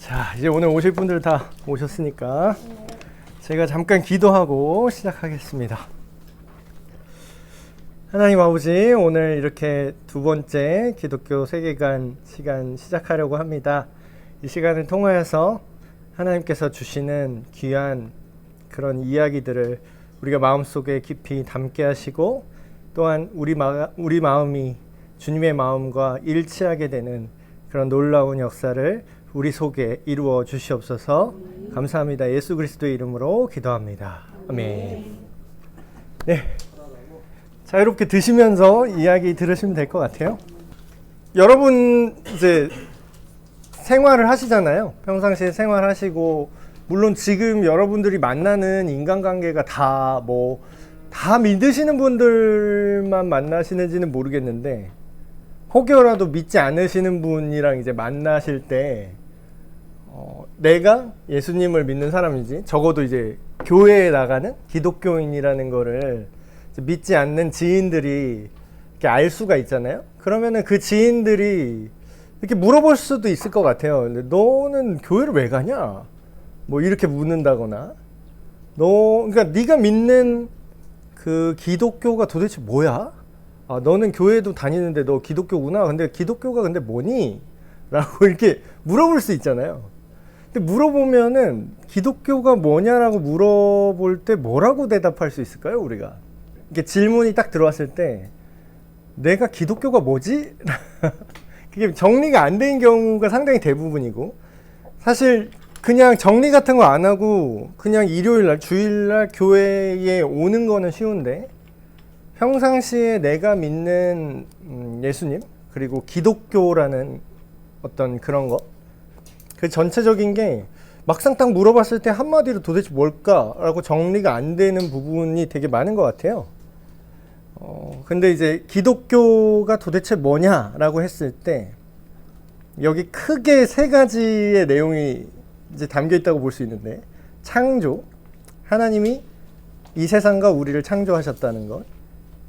자, 이제 오늘 오실 분들 다 오셨으니까 제가 잠깐 기도하고 시작하겠습니다. 하나님 아버지, 오늘 이렇게 두 번째 기독교 세계관 시간 시작하려고 합니다. 이 시간을 통하여서 하나님께서 주시는 귀한 그런 이야기들을 우리가 마음속에 깊이 담게 하시고, 또한 우리 마음이 주님의 마음과 일치하게 되는 그런 놀라운 역사를 우리 속에 이루어 주시옵소서. 감사합니다. 예수 그리스도의 이름으로 기도합니다. 아멘. 네, 자유롭게 드시면서 이야기 들으시면 될 것 같아요. 여러분 이제 생활을 하시잖아요. 평상시에 생활하시고, 물론 지금 여러분들이 만나는 인간관계가 다 믿으시는 분들만 만나시는지는 모르겠는데, 혹여라도 믿지 않으시는 분이랑 이제 만나실 때 내가 예수님을 믿는 사람이지, 적어도 이제 교회에 나가는 기독교인이라는 거를 믿지 않는 지인들이 이렇게 알 수가 있잖아요. 그러면은 그 지인들이 이렇게 물어볼 수도 있을 것 같아요. 근데 너는 교회를 왜 가냐? 뭐 이렇게 묻는다거나, 그러니까 네가 믿는 그 기독교가 도대체 뭐야? 아, 너는 교회도 다니는데 너 기독교구나. 근데 기독교가 근데 뭐니? 라고 이렇게 물어볼 수 있잖아요. 근데 물어보면은 기독교가 뭐냐라고 물어볼 때 뭐라고 대답할 수 있을까요, 우리가? 이렇게 질문이 딱 들어왔을 때 내가 기독교가 뭐지? 그게 정리가 안 된 경우가 상당히 대부분이고, 사실 그냥 정리 같은 거 안 하고 그냥 일요일날, 주일날 교회에 오는 거는 쉬운데, 평상시에 내가 믿는 예수님, 그리고 기독교라는 어떤 그런 거, 그 전체적인 게 막상 딱 물어봤을 때 한마디로 도대체 뭘까라고 정리가 안 되는 부분이 되게 많은 것 같아요. 근데 이제 기독교가 도대체 뭐냐라고 했을 때, 여기 크게 세 가지의 내용이 이제 담겨 있다고 볼 수 있는데, 창조, 하나님이 이 세상과 우리를 창조하셨다는 것,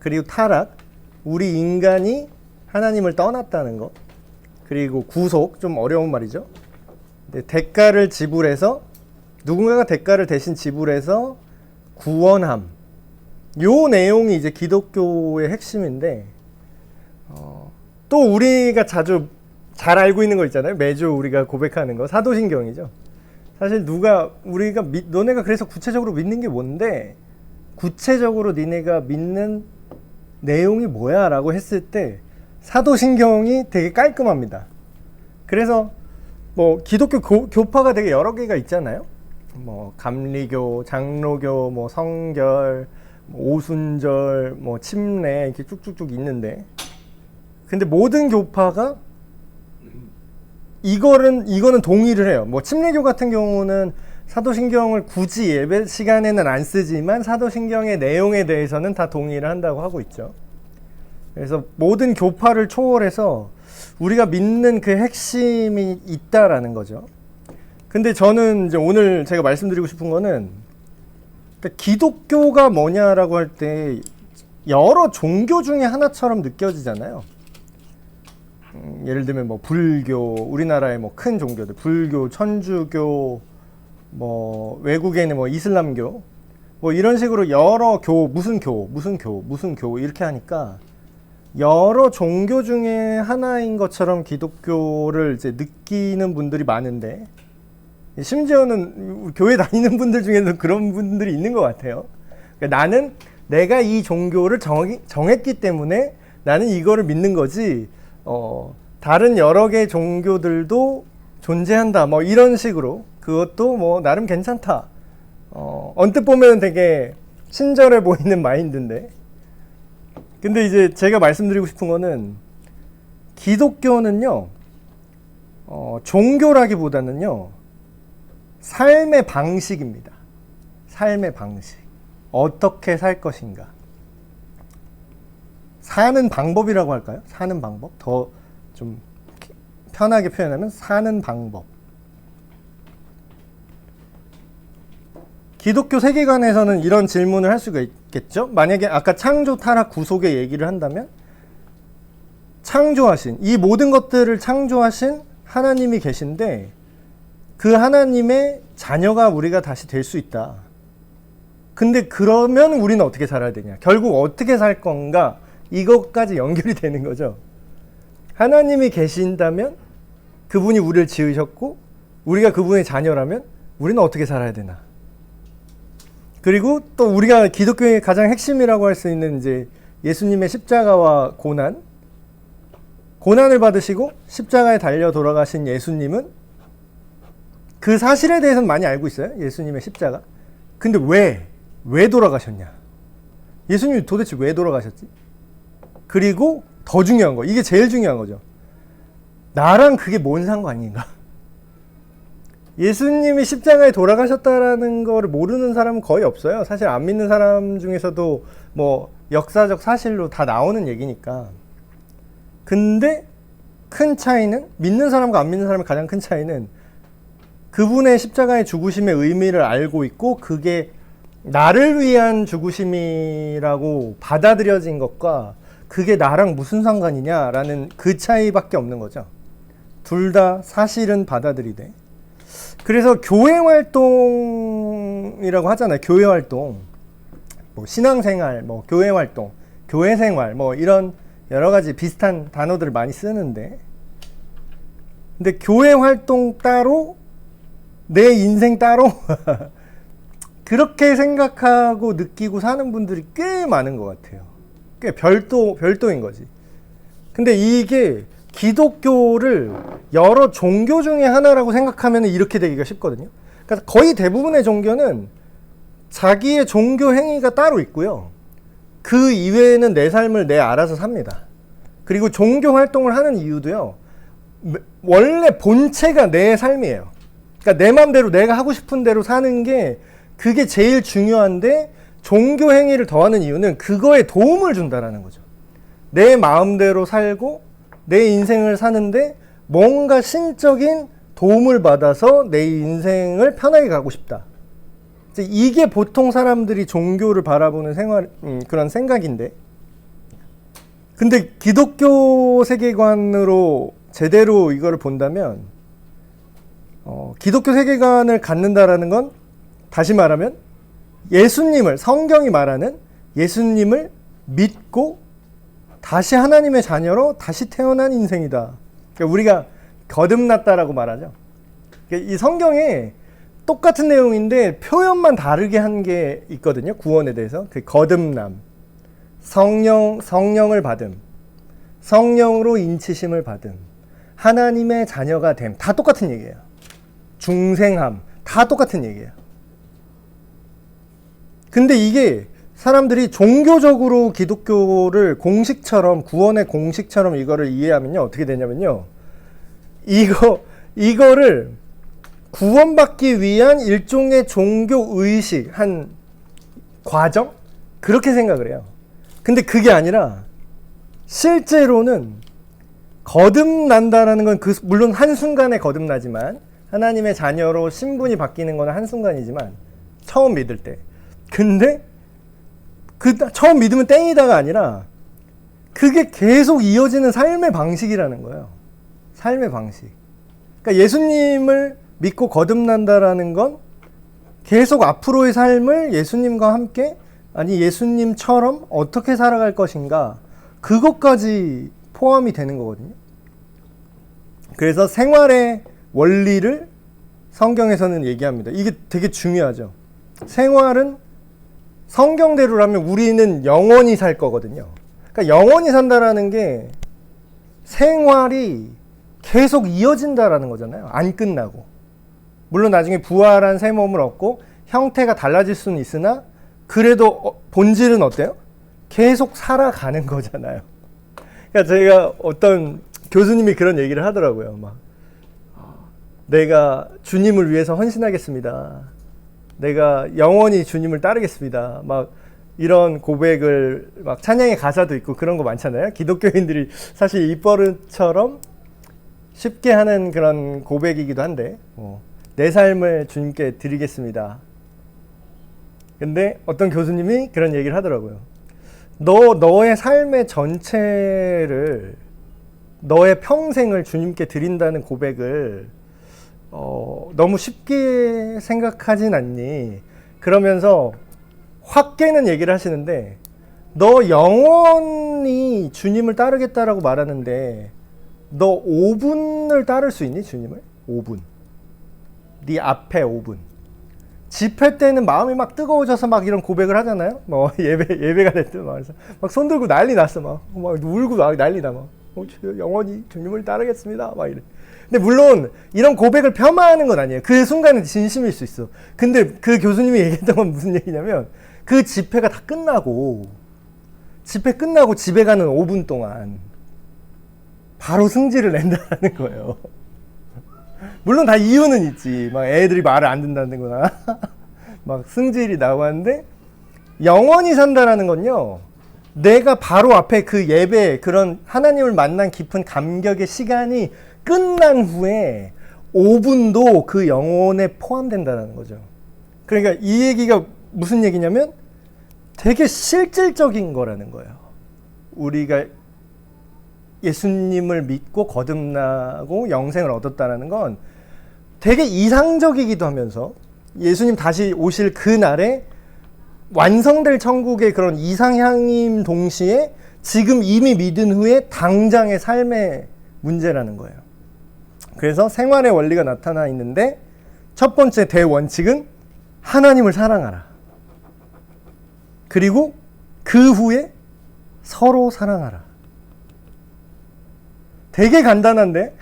그리고 타락, 우리 인간이 하나님을 떠났다는 것, 그리고 구속, 좀 어려운 말이죠. 대가를 지불해서, 누군가가 대가를 대신 지불해서 구원함, 요 내용이 이제 기독교의 핵심인데, 또 우리가 자주 잘 알고 있는 거 있잖아요. 매주 우리가 고백하는 거, 사도신경이죠. 사실 너네가 그래서 구체적으로 믿는 게 뭔데, 구체적으로 니네가 믿는 내용이 뭐야? 라고 했을 때 사도신경이 되게 깔끔합니다. 그래서 기독교 교파가 되게 여러 개가 있잖아요. 감리교, 장로교, 성결, 오순절, 침례, 이렇게 쭉쭉쭉 있는데, 근데 모든 교파가 이거는 동의를 해요. 침례교 같은 경우는 사도신경을 굳이 예배 시간에는 안 쓰지만 사도신경의 내용에 대해서는 다 동의를 한다고 하고 있죠. 그래서 모든 교파를 초월해서 우리가 믿는 그 핵심이 있다라는 거죠. 근데 저는 이제 오늘 제가 말씀드리고 싶은 거는, 그러니까 기독교가 뭐냐라고 할 때 여러 종교 중에 하나처럼 느껴지잖아요. 예를 들면 불교, 우리나라의 큰 종교들, 불교, 천주교, 외국에는 이슬람교, 이런 식으로 여러 무슨 교 이렇게 하니까 여러 종교 중에 하나인 것처럼 기독교를 이제 느끼는 분들이 많은데, 심지어는 교회 다니는 분들 중에도 그런 분들이 있는 것 같아요. 그러니까 나는 내가 이 종교를 정했기 때문에 나는 이거를 믿는 거지, 다른 여러 개의 종교들도 존재한다, 이런 식으로, 그것도 나름 괜찮다. 언뜻 보면 되게 친절해 보이는 마인드인데, 근데 이제 제가 말씀드리고 싶은 거는, 기독교는요, 종교라기보다는요, 삶의 방식입니다. 삶의 방식. 어떻게 살 것인가. 사는 방법이라고 할까요? 사는 방법? 더 좀 편하게 표현하면 사는 방법. 기독교 세계관에서는 이런 질문을 할 수가 있겠죠. 만약에 아까 창조, 타락, 구속의 얘기를 한다면, 창조하신, 이 모든 것들을 창조하신 하나님이 계신데, 그 하나님의 자녀가 우리가 다시 될 수 있다. 근데 그러면 우리는 어떻게 살아야 되냐? 결국 어떻게 살 건가? 이것까지 연결이 되는 거죠. 하나님이 계신다면 그분이 우리를 지으셨고 우리가 그분의 자녀라면 우리는 어떻게 살아야 되나? 그리고 또 우리가 기독교의 가장 핵심이라고 할 수 있는 이제 예수님의 십자가와 고난을 받으시고 십자가에 달려 돌아가신 예수님은 그 사실에 대해서는 많이 알고 있어요. 예수님의 십자가. 근데 왜 돌아가셨냐? 예수님이 도대체 왜 돌아가셨지? 그리고 더 중요한 거, 이게 제일 중요한 거죠. 나랑 그게 뭔 상관인가? 예수님이 십자가에 돌아가셨다라는 거를 모르는 사람은 거의 없어요. 사실 안 믿는 사람 중에서도 뭐 역사적 사실로 다 나오는 얘기니까. 근데 큰 차이는, 믿는 사람과 안 믿는 사람의 가장 큰 차이는 그분의 십자가의 죽으심의 의미를 알고 있고 그게 나를 위한 죽으심이라고 받아들여진 것과 그게 나랑 무슨 상관이냐라는 그 차이밖에 없는 거죠. 둘 다 사실은 받아들이되. 그래서 교회 활동이라고 하잖아요. 교회 활동, 뭐 신앙생활, 뭐 교회 활동, 교회 생활, 뭐 이런 여러 가지 비슷한 단어들을 많이 쓰는데, 근데 교회 활동 따로 내 인생 따로 그렇게 생각하고 느끼고 사는 분들이 꽤 많은 것 같아요. 꽤 별도인 거지. 근데 이게 기독교를 여러 종교 중에 하나라고 생각하면 이렇게 되기가 쉽거든요. 그러니까 거의 대부분의 종교는 자기의 종교 행위가 따로 있고요. 그 이외에는 내 삶을 내 알아서 삽니다. 그리고 종교 활동을 하는 이유도요, 원래 본체가 내 삶이에요. 그러니까 내 마음대로 내가 하고 싶은 대로 사는 게 그게 제일 중요한데, 종교 행위를 더하는 이유는 그거에 도움을 준다라는 거죠. 내 마음대로 살고 내 인생을 사는데 뭔가 신적인 도움을 받아서 내 인생을 편하게 가고 싶다. 이게 보통 사람들이 종교를 바라보는 그런 생각인데, 근데 기독교 세계관으로 제대로 이거를 본다면, 기독교 세계관을 갖는다라는 건 다시 말하면 예수님을, 성경이 말하는 예수님을 믿고 다시 하나님의 자녀로 다시 태어난 인생이다. 그러니까 우리가 거듭났다라고 말하죠. 그러니까 이 성경에 똑같은 내용인데 표현만 다르게 한 게 있거든요. 구원에 대해서. 그 거듭남, 성령을 받음, 성령으로 인치심을 받음, 하나님의 자녀가 됨. 다 똑같은 얘기예요. 중생함. 다 똑같은 얘기예요. 근데 이게 사람들이 종교적으로 기독교를 공식처럼, 구원의 공식처럼 이거를 이해하면요, 어떻게 되냐면요, 이거를 구원받기 위한 일종의 종교 의식, 한 과정? 그렇게 생각을 해요. 근데 그게 아니라 실제로는 거듭난다라는 건 물론 한순간에 거듭나지만, 하나님의 자녀로 신분이 바뀌는 건 한순간이지만, 처음 믿을 때. 근데 처음 믿으면 땡이다가 아니라 그게 계속 이어지는 삶의 방식이라는 거예요. 삶의 방식. 그러니까 예수님을 믿고 거듭난다라는 건 계속 앞으로의 삶을 예수님과 함께, 아니 예수님처럼 어떻게 살아갈 것인가, 그것까지 포함이 되는 거거든요. 그래서 생활의 원리를 성경에서는 얘기합니다. 이게 되게 중요하죠. 생활은 성경대로라면 우리는 영원히 살 거거든요. 그러니까 영원히 산다라는 게 생활이 계속 이어진다라는 거잖아요. 안 끝나고. 물론 나중에 부활한 새 몸을 얻고 형태가 달라질 수는 있으나 그래도 본질은 어때요? 계속 살아가는 거잖아요. 그러니까 제가 어떤 교수님이 그런 얘기를 하더라고요. 막 내가 주님을 위해서 헌신하겠습니다. 내가 영원히 주님을 따르겠습니다. 막 이런 고백을, 막 찬양의 가사도 있고 그런 거 많잖아요. 기독교인들이 사실 입버릇처럼 쉽게 하는 그런 고백이기도 한데, 내 삶을 주님께 드리겠습니다. 근데 어떤 교수님이 그런 얘기를 하더라고요. 너의 삶의 전체를, 너의 평생을 주님께 드린다는 고백을 너무 쉽게 생각하진 않니? 그러면서 확 깨는 얘기를 하시는데, 너 영원히 주님을 따르겠다라고 말하는데 너 5분을 따를 수 있니? 주님을? 5분. 네 앞에 5분. 집회 때는 마음이 막 뜨거워져서 막 이런 고백을 하잖아요. 뭐 예배가 됐든 막 손 들고 난리 났어. 막 울고 막 난리나. 막 영원히 주님을 따르겠습니다. 막 이래. 근데 물론 이런 고백을 폄하하는 건 아니에요. 그 순간은 진심일 수 있어. 근데 그 교수님이 얘기했던 건 무슨 얘기냐면, 그 집회가 다 끝나고 집회 끝나고 집에 가는 5분 동안 바로 승질을 낸다는 거예요. 물론 다 이유는 있지. 막 애들이 말을 안 듣는다는 거나 막 승질이 나고 하는데, 영원히 산다라는 건요, 내가 바로 앞에 그 예배, 그런 하나님을 만난 깊은 감격의 시간이 끝난 후에 5분도 그 영혼에 포함된다는 거죠. 그러니까 이 얘기가 무슨 얘기냐면 되게 실질적인 거라는 거예요. 우리가 예수님을 믿고 거듭나고 영생을 얻었다는 건 되게 이상적이기도 하면서, 예수님 다시 오실 그날에 완성될 천국의 그런 이상향임 동시에 지금 이미 믿은 후에 당장의 삶의 문제라는 거예요. 그래서 생활의 원리가 나타나 있는데, 첫 번째 대원칙은 하나님을 사랑하라. 그리고 그 후에 서로 사랑하라. 되게 간단한데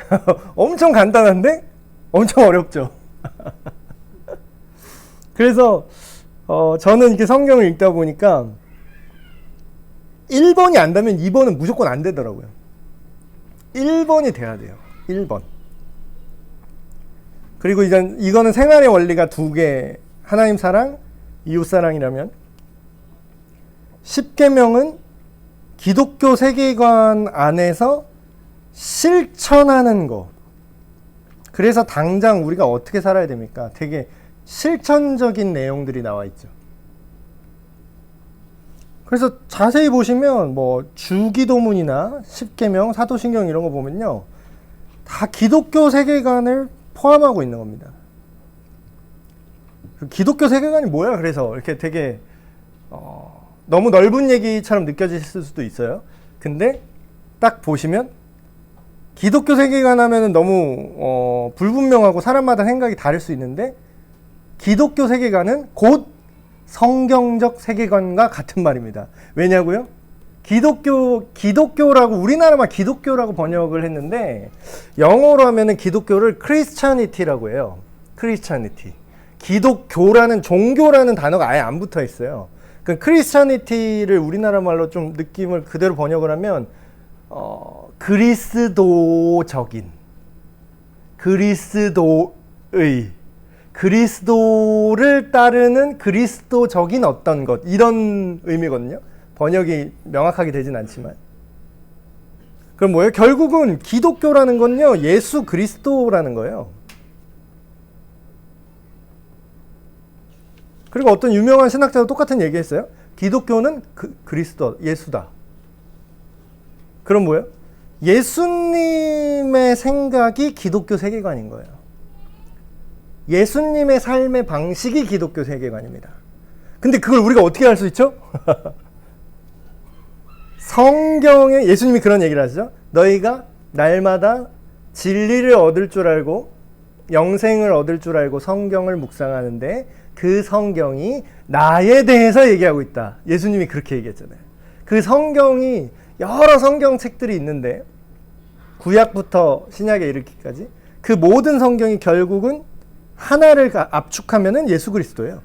엄청 간단한데 엄청 어렵죠. 그래서 저는 이렇게 성경을 읽다 보니까 1번이 안 되면 2번은 무조건 안 되더라고요. 1번이 돼야 돼요. 1번. 그리고 이거는 생활의 원리가 2개, 하나님 사랑, 이웃 사랑이라면, 10계명은 기독교 세계관 안에서 실천하는 거. 그래서 당장 우리가 어떻게 살아야 됩니까? 되게 실천적인 내용들이 나와 있죠. 그래서 자세히 보시면 뭐 주기도문이나 10계명, 사도신경 이런 거 보면요, 다 기독교 세계관을 포함하고 있는 겁니다. 기독교 세계관이 뭐야? 그래서 이렇게 되게 너무 넓은 얘기처럼 느껴지실 수도 있어요. 근데 딱 보시면 기독교 세계관 하면은 너무 불분명하고 사람마다 생각이 다를 수 있는데, 기독교 세계관은 곧 성경적 세계관과 같은 말입니다. 왜냐고요? 기독교라고 우리나라만 기독교라고 번역을 했는데, 영어로 하면은 기독교를 크리스찬니티라고 해요. 크리스찬니티. 기독교라는 종교라는 단어가 아예 안 붙어 있어요. 그 크리스찬니티를 우리나라 말로 좀 느낌을 그대로 번역을 하면 그리스도적인, 그리스도를 따르는 그리스도적인 어떤 것, 이런 의미거든요. 번역이 명확하게 되진 않지만. 그럼 뭐예요? 결국은 기독교라는 건요, 예수 그리스도라는 거예요. 그리고 어떤 유명한 신학자도 똑같은 얘기 했어요. 기독교는 그리스도, 예수다. 그럼 뭐예요? 예수님의 생각이 기독교 세계관인 거예요. 예수님의 삶의 방식이 기독교 세계관입니다. 근데 그걸 우리가 어떻게 알 수 있죠? 성경에 예수님이 그런 얘기를 하시죠. 너희가 날마다 진리를 얻을 줄 알고 영생을 얻을 줄 알고 성경을 묵상하는데 그 성경이 나에 대해서 얘기하고 있다. 예수님이 그렇게 얘기했잖아요. 그 성경이 여러 성경책들이 있는데, 구약부터 신약에 이르기까지 그 모든 성경이 결국은 하나를 압축하면은 예수 그리스도예요.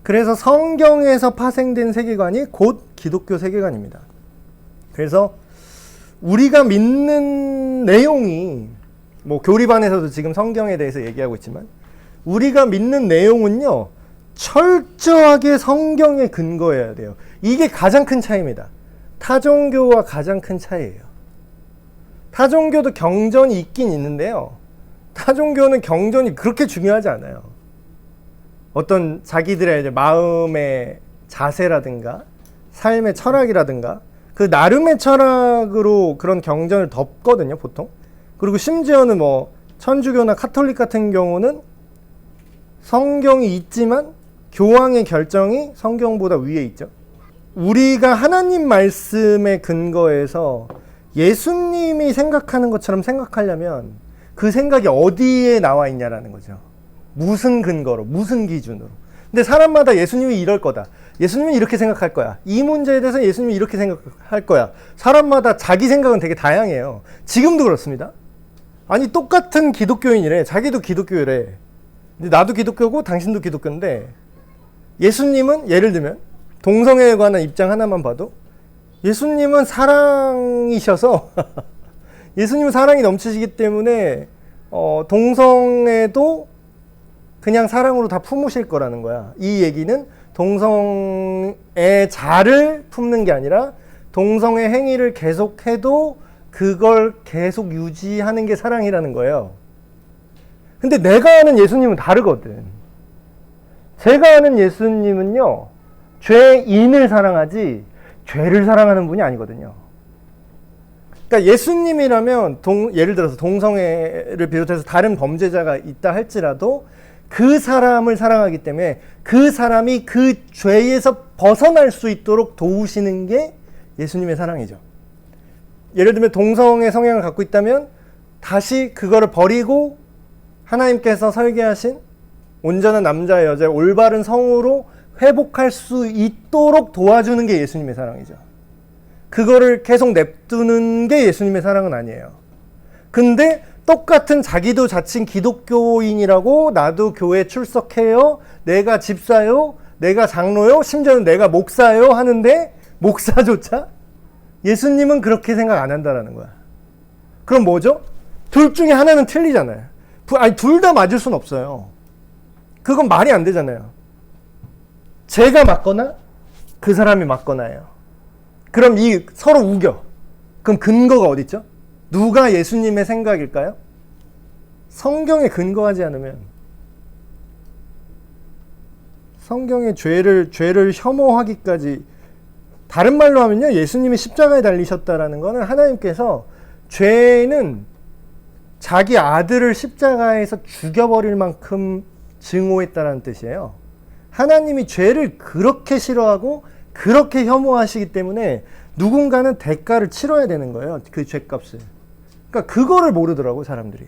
그래서 성경에서 파생된 세계관이 곧 기독교 세계관입니다. 그래서 우리가 믿는 내용이, 뭐 교리반에서도 지금 성경에 대해서 얘기하고 있지만, 우리가 믿는 내용은요, 철저하게 성경에 근거해야 돼요. 이게 가장 큰 차이입니다. 타종교와 가장 큰 차이예요. 타종교도 경전이 있긴 있는데요, 타종교는 경전이 그렇게 중요하지 않아요. 어떤 자기들의 이제 마음의 자세라든가 삶의 철학이라든가 그 나름의 철학으로 그런 경전을 덮거든요, 보통. 그리고 심지어는 뭐 천주교나 카톨릭 같은 경우는 성경이 있지만 교황의 결정이 성경보다 위에 있죠. 우리가 하나님 말씀에 근거해서 예수님이 생각하는 것처럼 생각하려면 그 생각이 어디에 나와 있냐라는 거죠. 무슨 근거로, 무슨 기준으로. 근데 사람마다 예수님이 이럴 거다. 예수님은 이렇게 생각할 거야. 이 문제에 대해서 예수님이 이렇게 생각할 거야. 사람마다 자기 생각은 되게 다양해요. 지금도 그렇습니다. 아니 똑같은 기독교인이래. 자기도 기독교래. 나도 기독교고 당신도 기독교인데 예수님은 예를 들면 동성애에 관한 입장 하나만 봐도 예수님은 사랑이셔서 예수님은 사랑이 넘치시기 때문에 동성애도 그냥 사랑으로 다 품으실 거라는 거야. 이 얘기는 동성애 자를 품는 게 아니라 동성애 행위를 계속해도 그걸 계속 유지하는 게 사랑이라는 거예요. 근데 내가 아는 예수님은 다르거든. 제가 아는 예수님은요, 죄인을 사랑하지 죄를 사랑하는 분이 아니거든요. 그러니까 예수님이라면 예를 들어서 동성애를 비롯해서 다른 범죄자가 있다 할지라도 그 사람을 사랑하기 때문에 그 사람이 그 죄에서 벗어날 수 있도록 도우시는 게 예수님의 사랑이죠. 예를 들면 동성애 성향을 갖고 있다면 다시 그거를 버리고 하나님께서 설계하신 온전한 남자 여자의 올바른 성으로 회복할 수 있도록 도와주는 게 예수님의 사랑이죠. 그거를 계속 냅두는 게 예수님의 사랑은 아니에요. 근데 똑같은 자기도 자칭 기독교인이라고 나도 교회 출석해요, 내가 집사요, 내가 장로요, 심지어는 내가 목사요 하는데 목사조차 예수님은 그렇게 생각 안 한다라는 거야. 그럼 뭐죠? 둘 중에 하나는 틀리잖아요. 아니 둘 다 맞을 순 없어요. 그건 말이 안 되잖아요. 제가 맞거나 그 사람이 맞거나예요. 그럼 이 서로 우겨. 그럼 근거가 어디 있죠? 누가 예수님의 생각일까요? 성경에 근거하지 않으면 성경의 죄를 혐오하기까지, 다른 말로 하면요, 예수님이 십자가에 달리셨다라는 것은 하나님께서 죄는 자기 아들을 십자가에서 죽여버릴 만큼 증오했다라는 뜻이에요. 하나님이 죄를 그렇게 싫어하고 그렇게 혐오하시기 때문에 누군가는 대가를 치러야 되는 거예요. 그 죄값을. 그러니까 그거를 모르더라고 사람들이.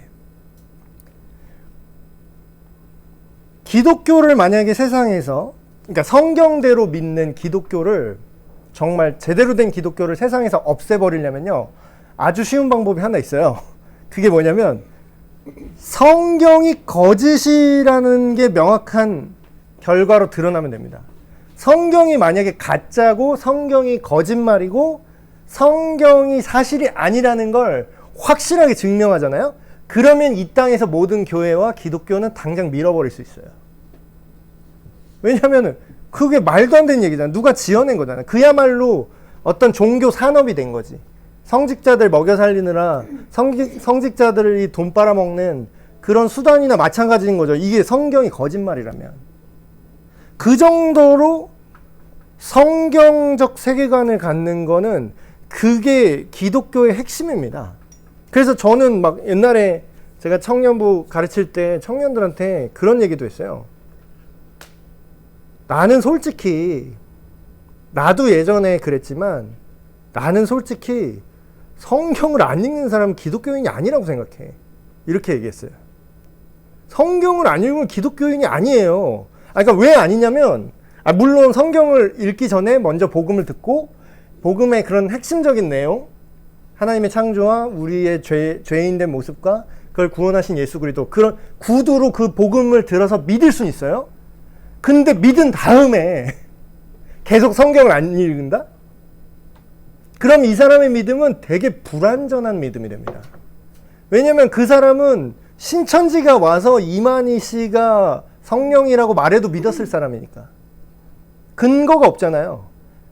기독교를 만약에 세상에서, 그러니까 성경대로 믿는 기독교를, 정말 제대로 된 기독교를 세상에서 없애버리려면요, 아주 쉬운 방법이 하나 있어요. 그게 뭐냐면 성경이 거짓이라는 게 명확한 결과로 드러나면 됩니다. 성경이 만약에 가짜고 성경이 거짓말이고 성경이 사실이 아니라는 걸 확실하게 증명하잖아요. 그러면 이 땅에서 모든 교회와 기독교는 당장 밀어버릴 수 있어요. 왜냐하면 그게 말도 안 되는 얘기잖아. 누가 지어낸 거잖아. 그야말로 어떤 종교 산업이 된 거지. 성직자들 먹여 살리느라 성직자들이 돈 빨아먹는 그런 수단이나 마찬가지인 거죠. 이게 성경이 거짓말이라면. 그 정도로 성경적 세계관을 갖는 거는 그게 기독교의 핵심입니다. 그래서 저는 막 옛날에 제가 청년부 가르칠 때 청년들한테 그런 얘기도 했어요. 나는 솔직히, 나도 예전에 그랬지만 나는 솔직히 성경을 안 읽는 사람은 기독교인이 아니라고 생각해. 이렇게 얘기했어요. 성경을 안 읽으면 기독교인이 아니에요. 그러니까 왜 아니냐면, 물론 성경을 읽기 전에 먼저 복음을 듣고 복음의 그런 핵심적인 내용, 하나님의 창조와 우리의 죄인된 모습과 그걸 구원하신 예수 그리스도, 그런 구두로 그 복음을 들어서 믿을 수는 있어요. 근데 믿은 다음에 계속 성경을 안 읽는다? 그럼 이 사람의 믿음은 되게 불완전한 믿음이 됩니다. 왜냐면 그 사람은 신천지가 와서 이만희 씨가 성령이라고 말해도 믿었을 사람이니까. 근거가 없잖아요.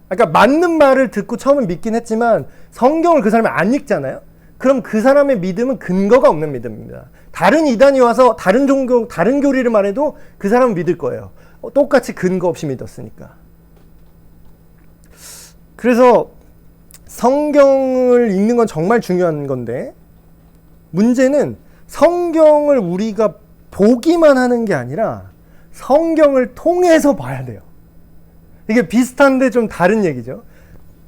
그러니까 맞는 말을 듣고 처음엔 믿긴 했지만 성경을 그 사람이 안 읽잖아요. 그럼 그 사람의 믿음은 근거가 없는 믿음입니다. 다른 이단이 와서 다른 종교, 다른 교리를 말해도 그 사람은 믿을 거예요. 똑같이 근거 없이 믿었으니까. 그래서 성경을 읽는 건 정말 중요한 건데, 문제는 성경을 우리가 보기만 하는 게 아니라 성경을 통해서 봐야 돼요. 이게 비슷한데 좀 다른 얘기죠.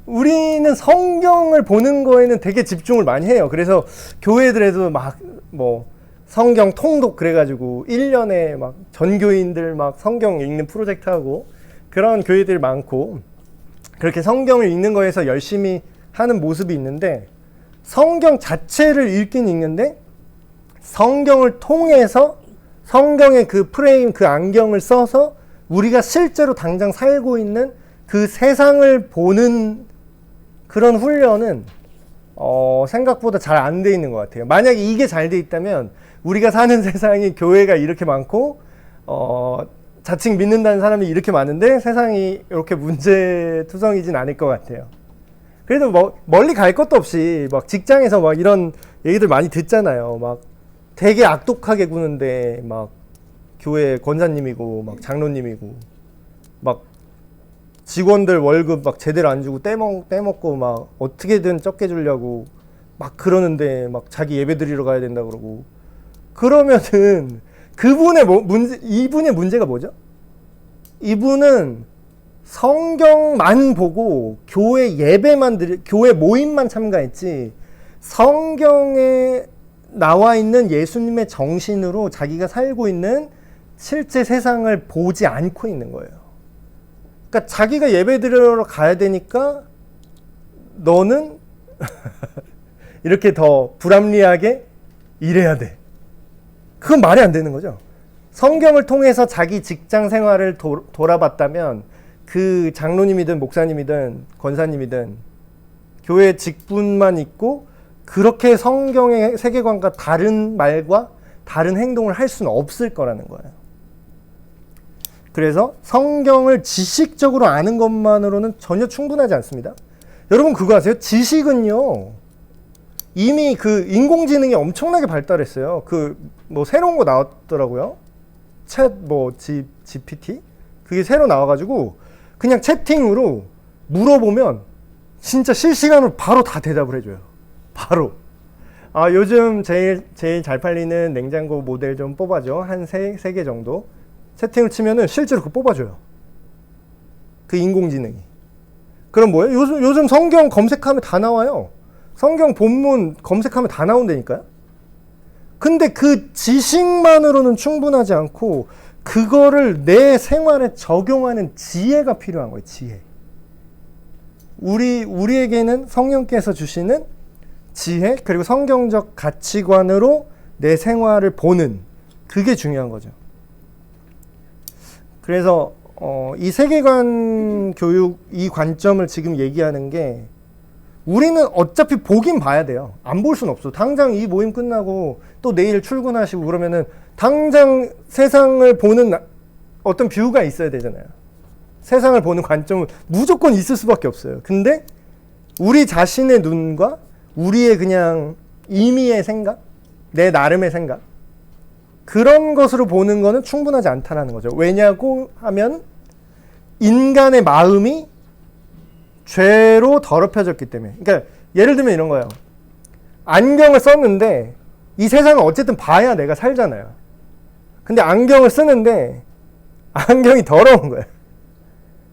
우리는 성경을 보는 거에는 되게 집중을 많이 해요. 그래서 교회들에도 막 뭐 성경 통독 그래가지고 1년에 막 전교인들 막 성경 읽는 프로젝트 하고 그런 교회들 많고, 그렇게 성경을 읽는 거에서 열심히 하는 모습이 있는데, 성경 자체를 읽긴 읽는데 성경을 통해서 성경의 그 프레임, 그 안경을 써서 우리가 실제로 당장 살고 있는 그 세상을 보는 그런 훈련은 생각보다 잘 안 돼 있는 것 같아요. 만약에 이게 잘 돼 있다면 우리가 사는 세상이 교회가 이렇게 많고 자칭 믿는다는 사람이 이렇게 많은데 세상이 이렇게 문제투성이진 않을 것 같아요. 그래도 뭐 멀리 갈 것도 없이 막 직장에서 막 이런 얘기들 많이 듣잖아요. 막 되게 악독하게 구는데 막 교회 권사님이고 막 장로님이고 막 직원들 월급 막 제대로 안 주고 떼먹고 막 어떻게든 적게 주려고 막 그러는데 막 자기 예배 드리러 가야 된다 그러고, 그러면은 그분의 이분의 문제가 뭐죠? 이분은 성경만 보고 교회 예배만 교회 모임만 참가했지 성경에 나와 있는 예수님의 정신으로 자기가 살고 있는 실제 세상을 보지 않고 있는 거예요. 그러니까 자기가 예배 드리러 가야 되니까 너는 이렇게 더 불합리하게 일해야 돼. 그건 말이 안 되는 거죠. 성경을 통해서 자기 직장 생활을 돌아봤다면 그 장로님이든 목사님이든 권사님이든 교회 직분만 있고 그렇게 성경의 세계관과 다른 말과 다른 행동을 할 수는 없을 거라는 거예요. 그래서 성경을 지식적으로 아는 것만으로는 전혀 충분하지 않습니다. 여러분 그거 아세요? 지식은요, 이미 그 인공지능이 엄청나게 발달했어요. 그 뭐 새로운 거 나왔더라고요. GPT? 그게 새로 나와가지고 그냥 채팅으로 물어보면 진짜 실시간으로 바로 다 대답을 해줘요. 바로. 요즘 제일 잘 팔리는 냉장고 모델 좀 뽑아줘. 한 세 개 정도. 채팅을 치면은 실제로 그거 뽑아줘요. 그 인공지능이. 그럼 뭐예요? 요즘 성경 검색하면 다 나와요. 성경 본문 검색하면 다 나온다니까요. 근데 그 지식만으로는 충분하지 않고 그거를 내 생활에 적용하는 지혜가 필요한 거예요. 지혜. 우리에게는 성령께서 주시는 지혜, 그리고 성경적 가치관으로 내 생활을 보는, 그게 중요한 거죠. 그래서 이 세계관 교육, 이 관점을 지금 얘기하는 게, 우리는 어차피 보긴 봐야 돼요. 안 볼 수는 없어. 당장 이 모임 끝나고 또 내일 출근하시고 그러면은 당장 세상을 보는 어떤 뷰가 있어야 되잖아요. 세상을 보는 관점은 무조건 있을 수밖에 없어요. 근데 우리 자신의 눈과 우리의 그냥 임의의 생각, 내 나름의 생각, 그런 것으로 보는 거는 충분하지 않다라는 거죠. 왜냐고 하면 인간의 마음이 죄로 더럽혀졌기 때문에. 그러니까 예를 들면 이런 거예요. 안경을 썼는데 이 세상을 어쨌든 봐야 내가 살잖아요. 근데 안경을 쓰는데 안경이 더러운 거예요.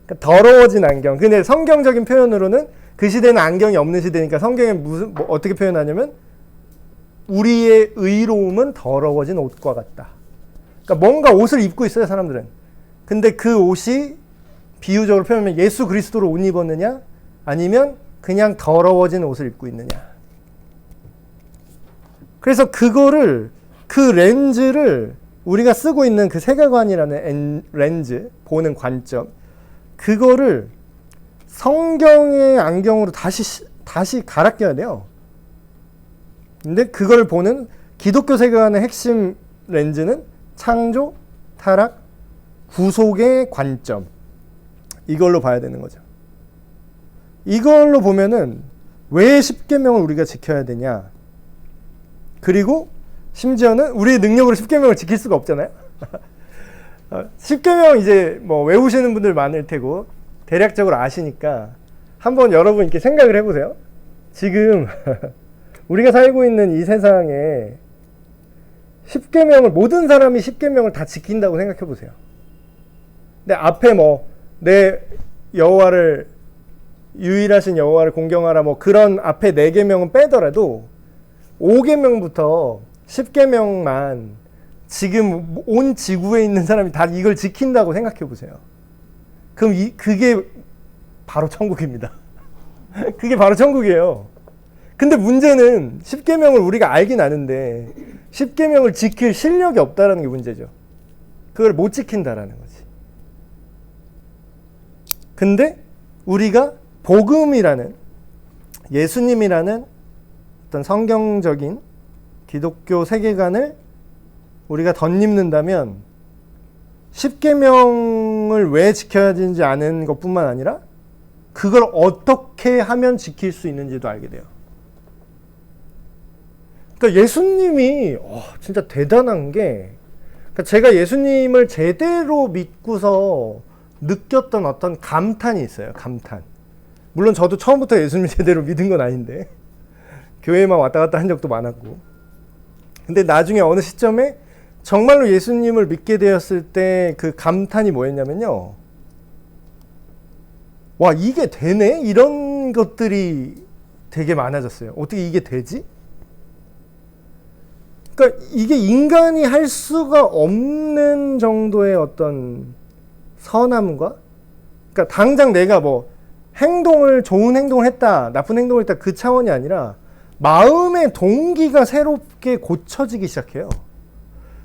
그러니까 더러워진 안경. 근데 성경적인 표현으로는 그 시대는 안경이 없는 시대니까 성경에 뭐 어떻게 표현하냐면 우리의 의로움은 더러워진 옷과 같다. 그러니까 뭔가 옷을 입고 있어요, 사람들은. 근데 그 옷이 비유적으로 표현하면 예수 그리스도로 옷 입었느냐, 아니면 그냥 더러워진 옷을 입고 있느냐. 그래서 그 렌즈를 우리가 쓰고 있는 그 세계관이라는 렌즈, 보는 관점, 그거를 성경의 안경으로 다시 갈아 껴야 돼요. 근데 그걸 보는 기독교 세계관의 핵심 렌즈는 창조, 타락, 구속의 관점, 이걸로 봐야 되는 거죠. 이걸로 보면은 왜 십계명을 우리가 지켜야 되냐, 그리고 심지어는 우리의 능력으로 십계명을 지킬 수가 없잖아요. 십계명 이제 뭐 외우시는 분들 많을 테고 대략적으로 아시니까 한번 여러분 이렇게 생각을 해보세요. 지금 우리가 살고 있는 이 세상에 십계명을 모든 사람이 십계명을 다 지킨다고 생각해 보세요. 근데 앞에 뭐 내 여호와를 유일하신 여호와를 공경하라 뭐 그런 앞에 4계명은 빼더라도 5계명부터 10계명만 지금 온 지구에 있는 사람이 다 이걸 지킨다고 생각해 보세요. 그럼 그게 바로 천국입니다. 그게 바로 천국이에요. 근데 문제는 10계명을 우리가 알긴 아는데 10계명을 지킬 실력이 없다라는 게 문제죠. 그걸 못 지킨다라는 거지. 근데 우리가 복음이라는 예수님이라는 어떤 성경적인 기독교 세계관을 우리가 덧입는다면 10계명을 왜 지켜야 되는지 아는 것뿐만 아니라 그걸 어떻게 하면 지킬 수 있는지도 알게 돼요. 그러니까 예수님이 진짜 대단한 게 그러니까 제가 예수님을 제대로 믿고서 느꼈던 어떤 감탄이 있어요. 감탄. 물론 저도 처음부터 예수님을 제대로 믿은 건 아닌데 교회만 왔다 갔다 한 적도 많았고 근데 나중에 어느 시점에 정말로 예수님을 믿게 되었을 때 그 감탄이 뭐였냐면요. 와, 이게 되네? 이런 것들이 되게 많아졌어요. 어떻게 이게 되지? 그러니까 이게 인간이 할 수가 없는 정도의 어떤 선함과 그러니까 당장 내가 뭐 좋은 행동을 했다, 나쁜 행동을 했다 그 차원이 아니라 마음의 동기가 새롭게 고쳐지기 시작해요.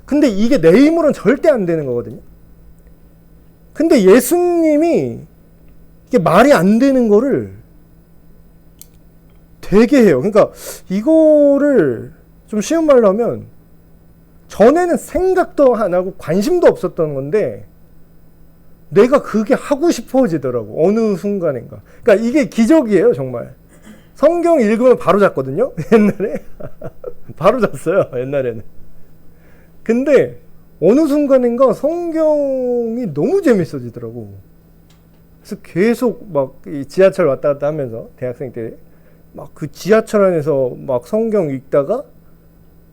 근데 이게 내 힘으로는 절대 안 되는 거거든요. 근데 예수님이 이게 말이 안 되는 거를 되게 해요. 그러니까 이거를 좀 쉬운 말로 하면 전에는 생각도 안 하고 관심도 없었던 건데 내가 그게 하고 싶어지더라고. 어느 순간인가. 그러니까 이게 기적이에요, 정말. 성경 읽으면 바로 잤거든요, 옛날에. 바로 잤어요, 옛날에는. 근데 어느 순간인가 성경이 너무 재밌어지더라고. 그래서 계속 막 지하철 왔다 갔다 하면서 대학생 때 막 그 지하철 안에서 막 성경 읽다가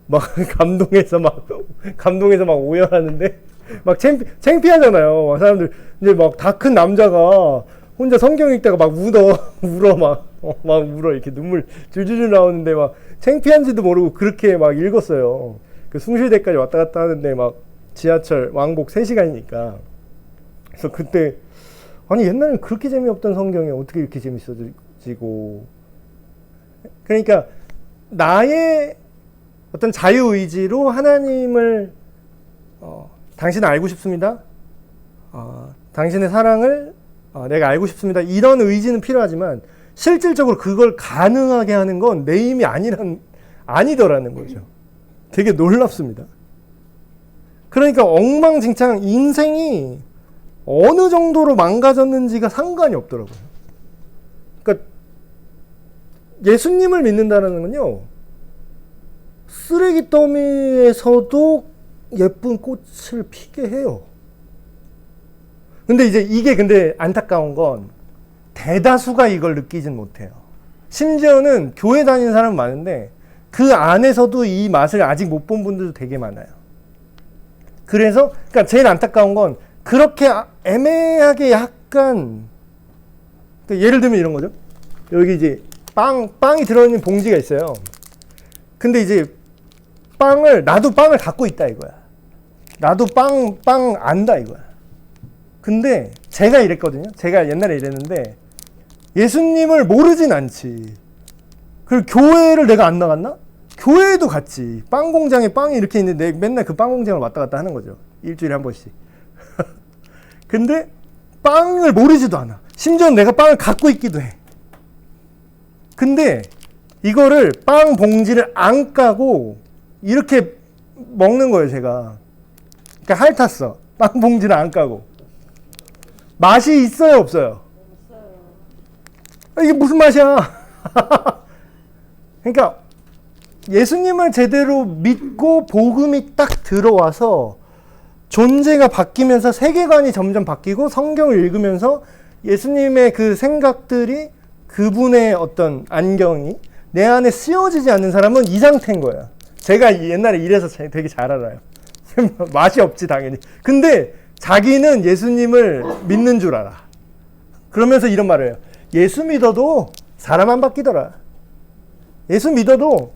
막 감동해서 막 오열하는데 막 창피하잖아요. 막 사람들 이제 막 다 큰 남자가 혼자 성경 읽다가 막 울어 막 울어 이렇게 눈물 줄줄줄 나오는데 막 창피한지도 모르고 그렇게 막 읽었어요. 그 숭실대까지 왔다 갔다 하는데 막 지하철 왕복 3시간이니까. 그래서 그때 아니 옛날엔 그렇게 재미없던 성경이 어떻게 이렇게 재밌어지고 그러니까 나의 어떤 자유의지로 하나님을 당신을 알고 싶습니다. 당신의 사랑을 내가 알고 싶습니다. 이런 의지는 필요하지만 실질적으로 그걸 가능하게 하는 건 내 힘이 아니더라는 거죠. 되게 놀랍습니다. 그러니까 엉망진창 인생이 어느 정도로 망가졌는지가 상관이 없더라고요. 그러니까 예수님을 믿는다는 건요. 쓰레기 더미에서도 예쁜 꽃을 피게 해요. 근데 이게 안타까운 건 대다수가 이걸 느끼진 못해요. 심지어는 교회 다니는 사람 많은데 그 안에서도 이 맛을 아직 못 본 분들도 되게 많아요. 그래서 그러니까 제일 안타까운 건 그렇게 애매하게 약간 그러니까 예를 들면 이런 거죠. 여기 이제 빵이 들어있는 봉지가 있어요. 근데 이제 나도 빵을 갖고 있다 이거야. 나도 빵 안다 이거야. 근데 제가 이랬거든요. 제가 옛날에 이랬는데 예수님을 모르진 않지. 그리고 교회를 내가 안 나갔나? 교회에도 갔지. 빵 공장에 빵이 이렇게 있는데 맨날 그 빵 공장을 왔다 갔다 하는 거죠. 일주일에 한 번씩. 근데 빵을 모르지도 않아. 심지어 내가 빵을 갖고 있기도 해. 근데 이거를 빵 봉지를 안 까고 이렇게 먹는 거예요, 제가. 그러니까 핥았어. 빵 봉지를 안 까고. 맛이 있어요, 없어요? 없어요. 이게 무슨 맛이야? 그러니까 예수님을 제대로 믿고 복음이 딱 들어와서 존재가 바뀌면서 세계관이 점점 바뀌고 성경을 읽으면서 예수님의 그 생각들이 그분의 어떤 안경이 내 안에 씌워지지 않는 사람은 이 상태인 거야. 제가 옛날에 일해서 되게 잘 알아요. 맛이 없지 당연히. 근데 자기는 예수님을 믿는 줄 알아. 그러면서 이런 말을 해요. 예수 믿어도 사람 안 바뀌더라. 예수 믿어도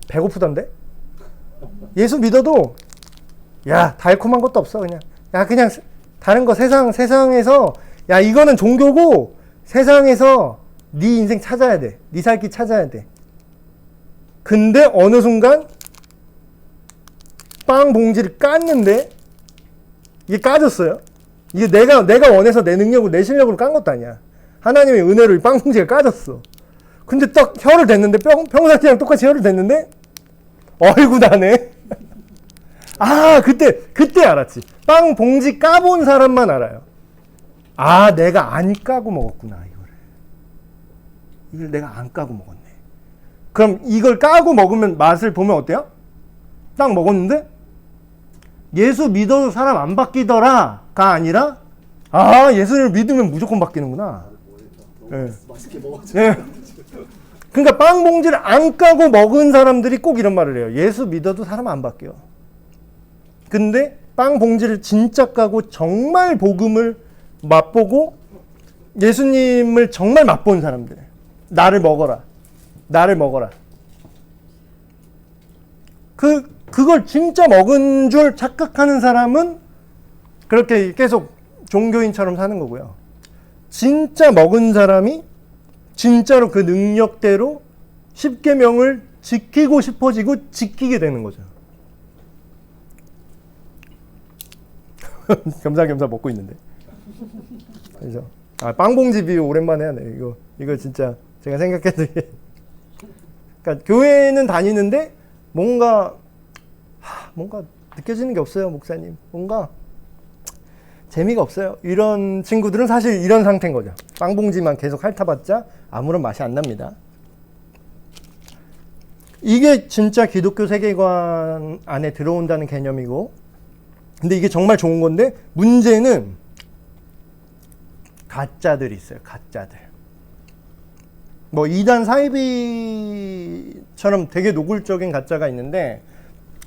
배고프던데? 예수 믿어도 야 달콤한 것도 없어. 그냥 야 그냥 다른 거 세상에서 야 이거는 종교고 세상에서 네 인생 찾아야 돼. 네 살 길 찾아야 돼. 근데 어느 순간 빵 봉지를 깠는데 이게 까졌어요. 이게 내가 원해서 내 능력으로 내 실력으로 깐 것도 아니야. 하나님의 은혜로 이 빵 봉지가 까졌어. 근데 딱 혀를 댔는데 평상시랑 똑같이 혀를 댔는데 어이구 나네. 아 그때 알았지. 빵 봉지 까본 사람만 알아요. 아 내가 안 까고 먹었구나 이걸 내가 안 까고 먹었네. 그럼 이걸 까고 먹으면 맛을 보면 어때요? 딱 먹었는데 예수 믿어도 사람 안 바뀌더라가 아니라 아 예수를 믿으면 무조건 바뀌는구나. 네. 맛있게 먹었죠. 네. 그러니까 빵 봉지를 안 까고 먹은 사람들이 꼭 이런 말을 해요. 예수 믿어도 사람 안 바뀌어. 근데 빵 봉지를 진짜 까고 정말 복음을 맛보고 예수님을 정말 맛본 사람들. 나를 먹어라. 그걸 진짜 먹은 줄 착각하는 사람은 그렇게 계속 종교인처럼 사는 거고요. 진짜 먹은 사람이 진짜로 그 능력대로 십계명을 지키고 싶어지고 지키게 되는 거죠. 겸사겸사 먹고 있는데. 그래서 빵봉지 비유 오랜만에 하네. 이거 진짜 제가 생각해도 그러니까 교회는 다니는데 뭔가 느껴지는 게 없어요, 목사님. 뭔가 재미가 없어요. 이런 친구들은 사실 이런 상태인 거죠. 빵봉지만 계속 핥아봤자 아무런 맛이 안 납니다. 이게 진짜 기독교 세계관 안에 들어온다는 개념이고, 근데 이게 정말 좋은 건데 문제는 가짜들이 있어요. 가짜들. 뭐 이단 사이비처럼 되게 노골적인 가짜가 있는데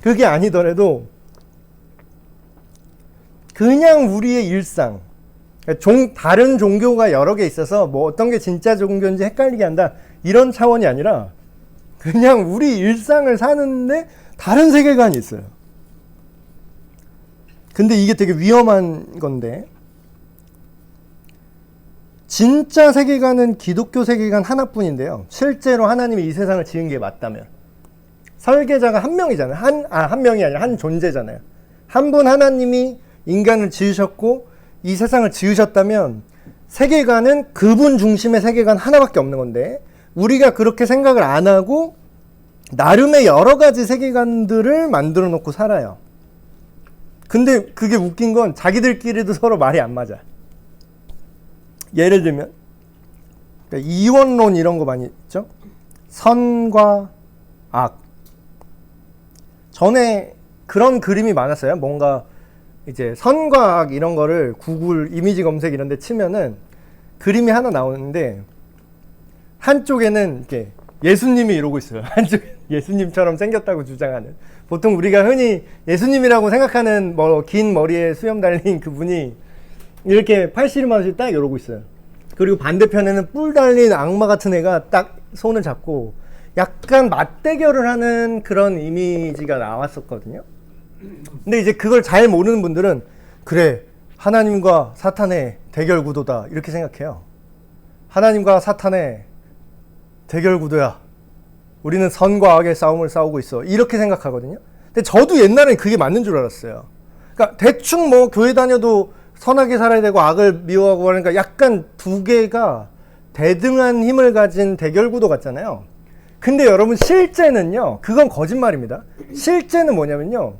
그게 아니더라도 그냥 우리의 일상, 다른 종교가 여러 개 있어서 뭐 어떤 게 진짜 종교인지 헷갈리게 한다 이런 차원이 아니라 그냥 우리 일상을 사는데 다른 세계관이 있어요. 근데 이게 되게 위험한 건데 진짜 세계관은 기독교 세계관 하나뿐인데요. 실제로 하나님이 이 세상을 지은 게 맞다면 설계자가 한 명이잖아요. 한 명이 아니라 한 존재잖아요. 한 분 하나님이 인간을 지으셨고 이 세상을 지으셨다면 세계관은 그분 중심의 세계관 하나밖에 없는 건데 우리가 그렇게 생각을 안 하고 나름의 여러 가지 세계관들을 만들어 놓고 살아요. 근데 그게 웃긴 건 자기들끼리도 서로 말이 안 맞아. 예를 들면 그러니까 이원론 이런 거 많이 있죠. 선과 악. 전에 그런 그림이 많았어요. 뭔가 이제 선과 악 이런 거를 구글 이미지 검색 이런 데 치면은 그림이 하나 나오는데 한쪽에는 이렇게 예수님이 이러고 있어요. 한쪽에 예수님처럼 생겼다고 주장하는. 보통 우리가 흔히 예수님이라고 생각하는 뭐 긴 머리에 수염 달린 그분이 이렇게 팔씨름하듯이 딱 이러고 있어요. 그리고 반대편에는 뿔 달린 악마 같은 애가 딱 손을 잡고 약간 맞대결을 하는 그런 이미지가 나왔었거든요. 근데 이제 그걸 잘 모르는 분들은 그래 하나님과 사탄의 대결 구도다 이렇게 생각해요. 하나님과 사탄의 대결 구도야. 우리는 선과 악의 싸움을 싸우고 있어. 이렇게 생각하거든요. 근데 저도 옛날엔 그게 맞는 줄 알았어요. 그러니까 대충 뭐 교회 다녀도 선하게 살아야 되고 악을 미워하고 그러니까 약간 두 개가 대등한 힘을 가진 대결 구도 같잖아요. 근데 여러분 실제는요. 그건 거짓말입니다. 실제는 뭐냐면요.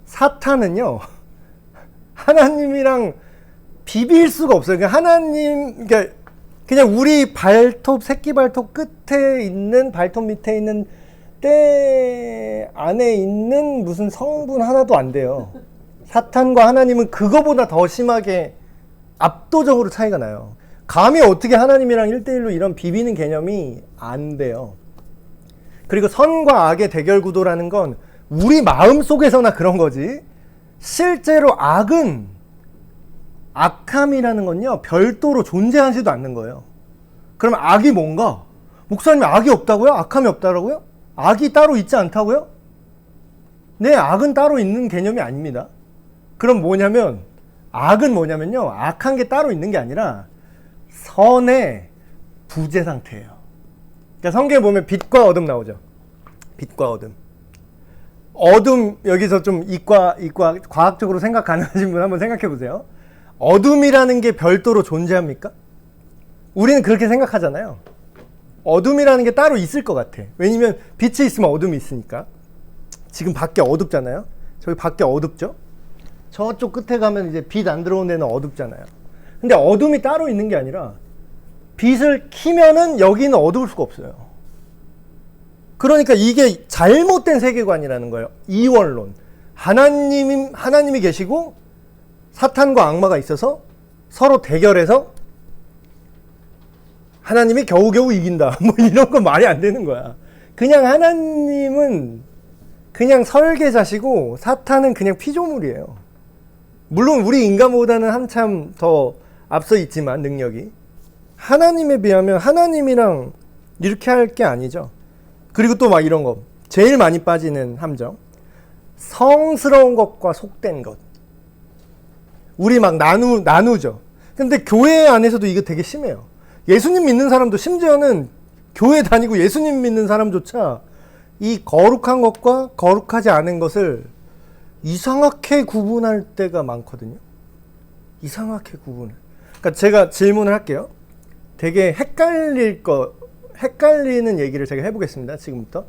사탄은요. 하나님이랑 비빌 수가 없어요. 그러니까 하나님 그러니까 그냥 우리 발톱 새끼 발톱 끝에 있는 발톱 밑에 있는 때 안에 있는 무슨 성분 하나도 안 돼요. 사탄과 하나님은 그거보다 더 심하게 압도적으로 차이가 나요. 감히 어떻게 하나님이랑 1대1로 이런 비비는 개념이 안 돼요. 그리고 선과 악의 대결 구도라는 건 우리 마음 속에서나 그런 거지, 실제로 악함이라는 건요, 별도로 존재하지도 않는 거예요. 그럼 악이 뭔가? 목사님이 악이 없다고요? 악함이 없다라고요? 악이 따로 있지 않다고요? 네, 악은 따로 있는 개념이 아닙니다. 그럼 악은 뭐냐면요, 악한 게 따로 있는 게 아니라 선의 부재 상태예요. 그러니까 성경에 보면 빛과 어둠 나오죠. 빛과 어둠. 어둠, 여기서 좀 이과 과학적으로 생각 가능하신 분 한번 생각해 보세요. 어둠이라는 게 별도로 존재합니까? 우리는 그렇게 생각하잖아요. 어둠이라는 게 따로 있을 것 같아. 왜냐면 빛이 있으면 어둠이 있으니까. 지금 밖에 어둡잖아요. 저기 밖에 어둡죠? 저쪽 끝에 가면 이제 빛 안 들어오는 데는 어둡잖아요. 근데 어둠이 따로 있는 게 아니라 빛을 켜면은 여기는 어두울 수가 없어요. 그러니까 이게 잘못된 세계관이라는 거예요. 이원론. 하나님이 계시고 사탄과 악마가 있어서 서로 대결해서 하나님이 겨우겨우 이긴다. 뭐 이런 건 말이 안 되는 거야. 그냥 하나님은 그냥 설계자시고 사탄은 그냥 피조물이에요. 물론 우리 인간보다는 한참 더 앞서 있지만 능력이. 하나님에 비하면 하나님이랑 이렇게 할 게 아니죠. 그리고 또 막 이런 거. 제일 많이 빠지는 함정. 성스러운 것과 속된 것. 우리 막 나누죠. 근데 교회 안에서도 이거 되게 심해요. 예수님 믿는 사람도, 심지어는 교회 다니고 예수님 믿는 사람조차 이 거룩한 것과 거룩하지 않은 것을 이상하게 구분할 때가 많거든요. 이상하게 구분을. 그러니까 제가 질문을 할게요. 되게 헷갈리는 얘기를 제가 해보겠습니다. 지금부터.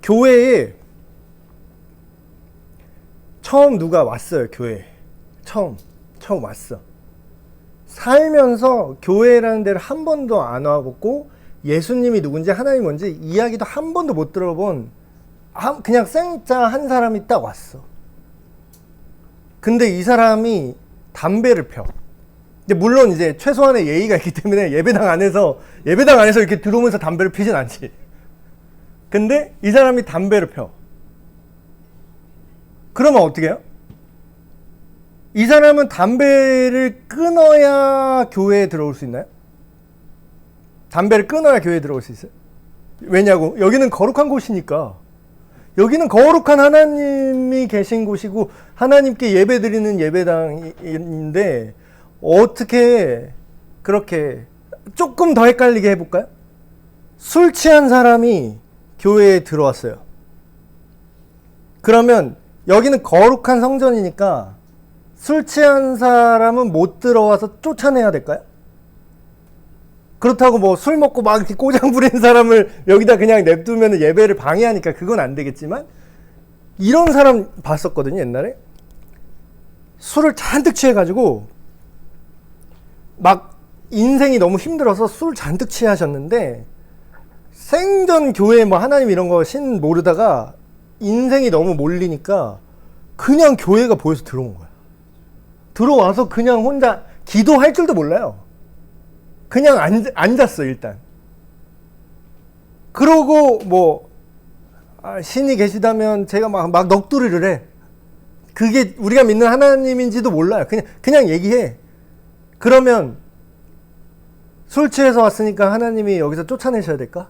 교회에 처음 누가 왔어요. 교회에. 처음 왔어. 살면서 교회라는 데를 한 번도 안 와봤고 예수님이 누군지 하나님이 뭔지 이야기도 한 번도 못 들어본 그냥 생짜 한 사람이 딱 왔어. 근데 이 사람이 담배를 펴. 근데 물론 이제 최소한의 예의가 있기 때문에 예배당 안에서 이렇게 들어오면서 담배를 피진 않지. 근데 이 사람이 담배를 펴. 그러면 어떻게 해요? 이 사람은 담배를 끊어야 교회에 들어올 수 있나요? 담배를 끊어야 교회에 들어올 수 있어요? 왜냐고? 여기는 거룩한 곳이니까. 여기는 거룩한 하나님이 계신 곳이고 하나님께 예배드리는 예배당인데 어떻게 그렇게 조금 더 헷갈리게 해볼까요? 술 취한 사람이 교회에 들어왔어요. 그러면 여기는 거룩한 성전이니까 술 취한 사람은 못 들어와서 쫓아내야 될까요? 그렇다고 뭐 술 먹고 막 이렇게 꼬장 부리는 사람을 여기다 그냥 냅두면 예배를 방해하니까 그건 안 되겠지만, 이런 사람 봤었거든요. 옛날에 술을 잔뜩 취해가지고 막 인생이 너무 힘들어서 술 잔뜩 취하셨는데 생전 교회 뭐 하나님 이런 거 신 모르다가 인생이 너무 몰리니까 그냥 교회가 보여서 들어온 거야. 들어와서 그냥 혼자 기도할 줄도 몰라요. 그냥 앉았어 일단. 그러고 뭐 신이 계시다면 제가 막 넋두리를 해. 그게 우리가 믿는 하나님인지도 몰라요. 그냥 얘기해. 그러면 술 취해서 왔으니까 하나님이 여기서 쫓아내셔야 될까?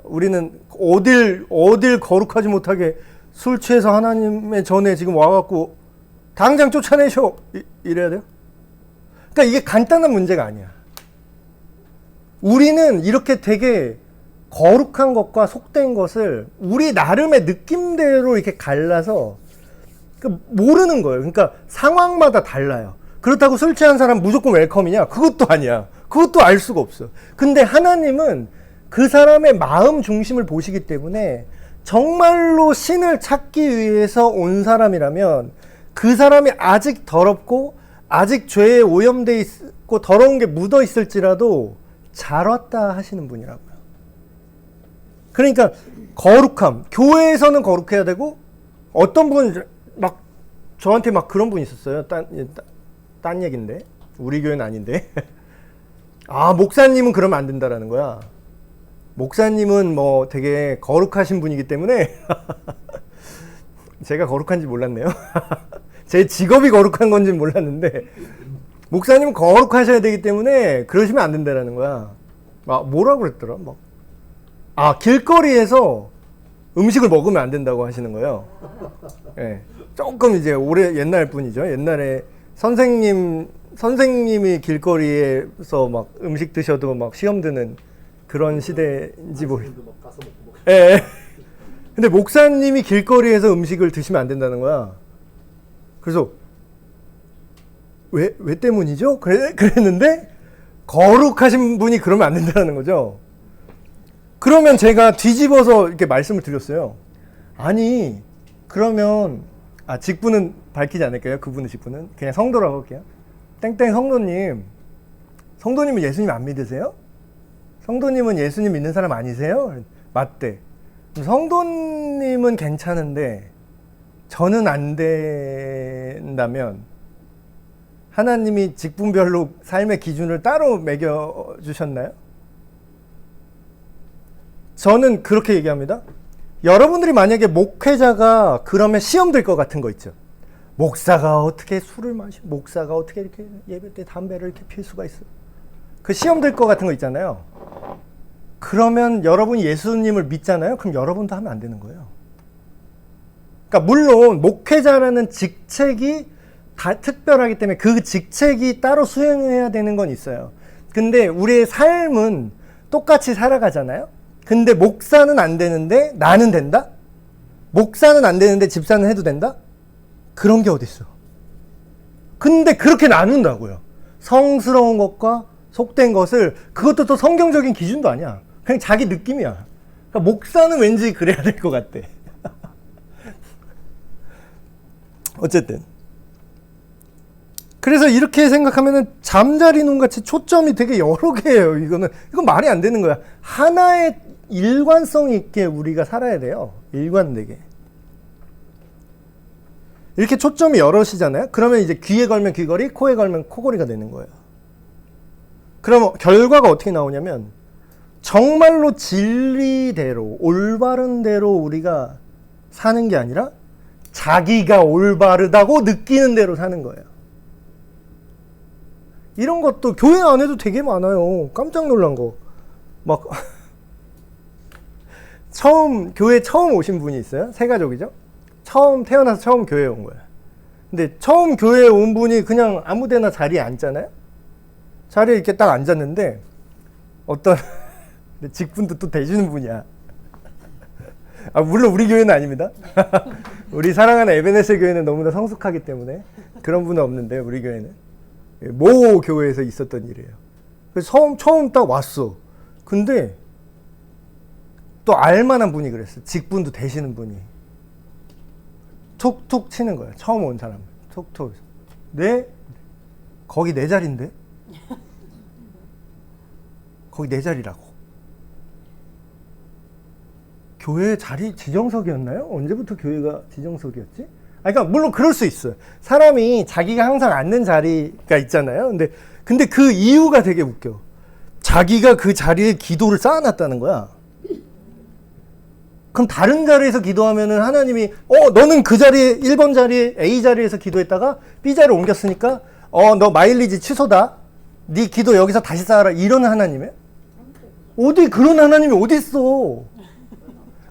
우리는 어딜 거룩하지 못하게 술 취해서 하나님의 전에 지금 와갖고 당장 쫓아내셔 이래야 돼요? 그러니까 이게 간단한 문제가 아니야. 우리는 이렇게 되게 거룩한 것과 속된 것을 우리 나름의 느낌대로 이렇게 갈라서 모르는 거예요. 그러니까 상황마다 달라요. 그렇다고 술 취한 사람 무조건 웰컴이냐? 그것도 아니야. 그것도 알 수가 없어. 근데 하나님은 그 사람의 마음 중심을 보시기 때문에 정말로 신을 찾기 위해서 온 사람이라면 그 사람이 아직 더럽고 아직 죄에 오염돼 있고 더러운 게 묻어 있을지라도 잘 왔다 하시는 분이라고요. 그러니까 거룩함, 교회에서는 거룩해야 되고, 어떤 분은 막 저한테 막 그런 분이 있었어요. 딴 얘기인데, 우리 교회는 아닌데 목사님은 그러면 안 된다라는 거야. 목사님은 뭐 되게 거룩하신 분이기 때문에 제가 거룩한지 몰랐네요. 제 직업이 거룩한 건지 몰랐는데 목사님은 거룩하셔야 되기 때문에 그러시면 안 된다라는 거야. 뭐라고 그랬더라? 길거리에서 음식을 먹으면 안 된다고 하시는 거예요. 네. 조금 이제 옛날 분이죠. 옛날에 선생님이 길거리에서 막 음식 드셔도 막 시험 드는 그런 시대인지 모르겠어요. 예. 근데 목사님이 길거리에서 음식을 드시면 안 된다는 거야. 그래서 왜 때문이죠? 그랬는데 거룩하신 분이 그러면 안 된다는 거죠. 그러면 제가 뒤집어서 이렇게 말씀을 드렸어요. 아니, 그러면 직분은 밝히지 않을까요? 그분의 직분은 그냥 성도라고 할게요. 땡땡 성도님은 예수님 안 믿으세요? 성도님은 예수님 믿는 사람 아니세요? 맞대. 성도님은 괜찮은데 저는 안 된다면 하나님이 직분별로 삶의 기준을 따로 매겨주셨나요? 저는 그렇게 얘기합니다. 여러분들이 만약에 목회자가 그러면 시험 될 것 같은 거 있죠. 목사가 어떻게 술을 목사가 어떻게 이렇게 예배 때 담배를 이렇게 필 수가 있어? 그 시험 될 것 같은 거 있잖아요. 그러면 여러분이 예수님을 믿잖아요. 그럼 여러분도 하면 안 되는 거예요. 그러니까 물론 목회자라는 직책이 다 특별하기 때문에 그 직책이 따로 수행해야 되는 건 있어요. 근데 우리의 삶은 똑같이 살아가잖아요. 근데 목사는 안 되는데 나는 된다? 목사는 안 되는데 집사는 해도 된다? 그런 게 어딨어. 근데 그렇게 나눈다고요. 성스러운 것과 속된 것을. 그것도 또 성경적인 기준도 아니야. 그냥 자기 느낌이야. 그러니까 목사는 왠지 그래야 될 것 같대. 어쨌든 그래서 이렇게 생각하면은 잠자리 눈 같이 초점이 되게 여러 개예요. 이건 말이 안 되는 거야. 하나의 일관성 있게 우리가 살아야 돼요. 일관되게. 이렇게 초점이 여럿이잖아요. 그러면 이제 귀에 걸면 귀걸이, 코에 걸면 코걸이가 되는 거예요. 그럼 결과가 어떻게 나오냐면 정말로 진리대로 올바른 대로 우리가 사는 게 아니라 자기가 올바르다고 느끼는 대로 사는 거예요. 이런 것도 교회 안에도 되게 많아요. 깜짝 놀란 거. 막 교회 처음 오신 분이 있어요. 세 가족이죠. 태어나서 처음 교회에 온 거예요. 근데 처음 교회에 온 분이 그냥 아무 데나 자리에 앉잖아요. 자리에 이렇게 딱 앉았는데 어떤 직분도 또 되시는 분이야. 물론 우리 교회는 아닙니다. 우리 사랑하는 에베네셀 교회는 너무나 성숙하기 때문에 그런 분은 없는데 우리 교회는 모 교회에서 있었던 일이에요. 그래서 처음 딱 왔어. 근데 또 알만한 분이 그랬어. 직분도 되시는 분이 툭툭 치는 거야. 처음 온 사람 툭툭. 네? 거기 내 자리인데? 거기 내 자리라고. 교회 자리 지정석이었나요? 언제부터 교회가 지정석이었지? 그러니까 물론 그럴 수 있어요. 사람이 자기가 항상 앉는 자리가 있잖아요. 근데 그 이유가 되게 웃겨. 자기가 그 자리에 기도를 쌓아놨다는 거야. 그럼 다른 자리에서 기도하면은 하나님이 너는 그 자리에 1번 자리에 A 자리에서 기도했다가 B 자리로 옮겼으니까 너 마일리지 취소다. 네 기도 여기서 다시 쌓아라. 이런 하나님이에요? 어디 그런 하나님이 어디 있어?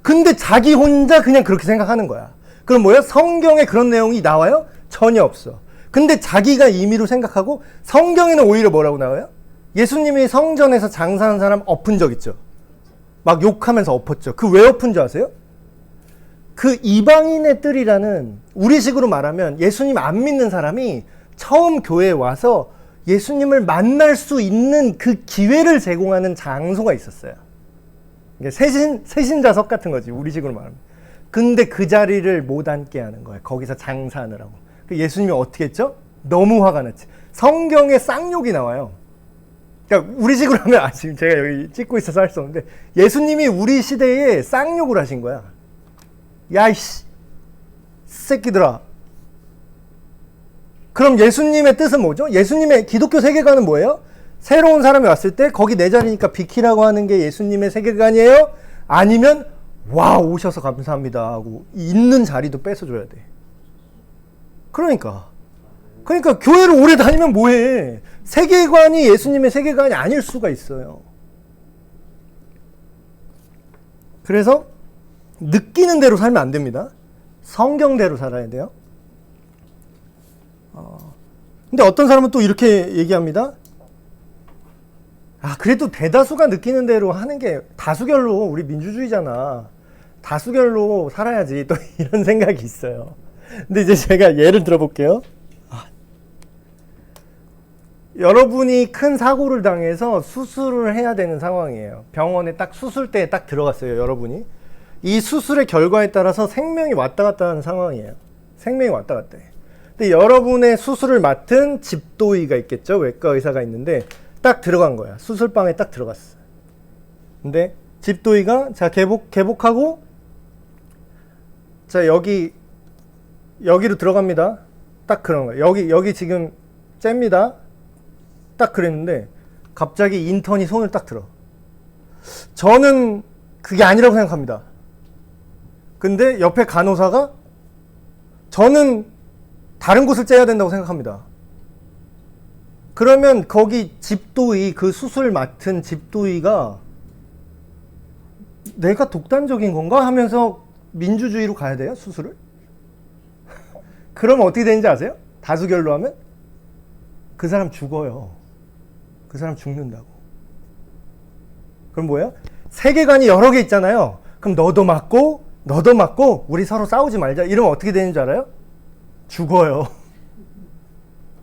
근데 자기 혼자 그냥 그렇게 생각하는 거야. 그럼 뭐야? 성경에 그런 내용이 나와요? 전혀 없어. 근데 자기가 임의로 생각하고 성경에는 오히려 뭐라고 나와요? 예수님이 성전에서 장사한 사람 엎은 적 있죠. 막 욕하면서 엎었죠. 그 왜 엎은 줄 아세요? 그 이방인의 뜰이라는, 우리식으로 말하면 예수님 안 믿는 사람이 처음 교회에 와서 예수님을 만날 수 있는 그 기회를 제공하는 장소가 있었어요. 세신자석 같은 거지, 우리식으로 말하면. 근데 그 자리를 못 앉게 하는 거예요. 거기서 장사하느라고. 예수님이 어떻게 했죠? 너무 화가 났지. 성경에 쌍욕이 나와요. 그러니까 우리식으로 하면, 지금 제가 여기 찍고 있어서 할 수 없는데, 예수님이 우리 시대에 쌍욕을 하신 거야. 야, 이씨, 새끼들아. 그럼 예수님의 뜻은 뭐죠? 예수님의 기독교 세계관은 뭐예요? 새로운 사람이 왔을 때 거기 내 자리니까 비키라고 하는 게 예수님의 세계관이에요? 아니면 와 오셔서 감사합니다 하고 있는 자리도 뺏어줘야 돼. 그러니까 교회를 오래 다니면 뭐해. 세계관이 예수님의 세계관이 아닐 수가 있어요. 그래서 느끼는 대로 살면 안 됩니다. 성경대로 살아야 돼요. 근데 어떤 사람은 또 이렇게 얘기합니다. 그래도 대다수가 느끼는 대로 하는 게 다수결로, 우리 민주주의잖아. 다수결로 살아야지. 또 이런 생각이 있어요. 근데 이제 제가 예를 들어볼게요. 여러분이 큰 사고를 당해서 수술을 해야 되는 상황이에요. 병원에 딱 수술대에 딱 들어갔어요, 여러분이. 이 수술의 결과에 따라서 생명이 왔다 갔다 하는 상황이에요. 생명이 왔다 갔다 해. 근데 여러분의 수술을 맡은 집도의가 있겠죠. 외과 의사가 있는데 딱 들어간 거야. 수술방에 딱 들어갔어. 근데 집도의가 자 개복하고 자 여기로 들어갑니다. 딱 그런 거예요. 여기 지금 잽니다. 딱 그랬는데 갑자기 인턴이 손을 딱 들어. 저는 그게 아니라고 생각합니다. 근데 옆에 간호사가 저는 다른 곳을 째야 된다고 생각합니다. 그러면 거기 집도의, 그 수술 맡은 집도의가 내가 독단적인 건가 하면서 민주주의로 가야 돼요, 수술을? 그러면 어떻게 되는지 아세요? 다수결로 하면 그 사람 죽어요. 그 사람 죽는다고. 그럼 뭐예요? 세계관이 여러 개 있잖아요. 그럼 너도 맞고 우리 서로 싸우지 말자. 이러면 어떻게 되는 줄 알아요? 죽어요.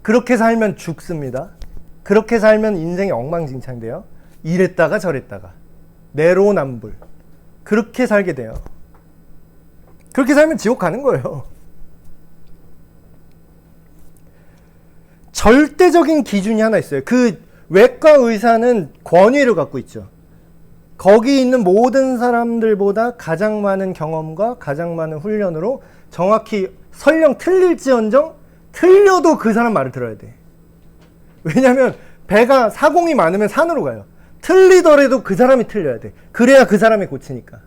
그렇게 살면 죽습니다. 그렇게 살면 인생이 엉망진창돼요. 이랬다가 저랬다가 내로남불. 그렇게 살게 돼요. 그렇게 살면 지옥 가는 거예요. 절대적인 기준이 하나 있어요. 그 외과 의사는 권위를 갖고 있죠. 거기 있는 모든 사람들보다 가장 많은 경험과 가장 많은 훈련으로 정확히 설령 틀릴지언정 틀려도 그 사람 말을 들어야 돼. 왜냐면 배가 사공이 많으면 산으로 가요. 틀리더라도 그 사람이 틀려야 돼. 그래야 그 사람이 고치니까.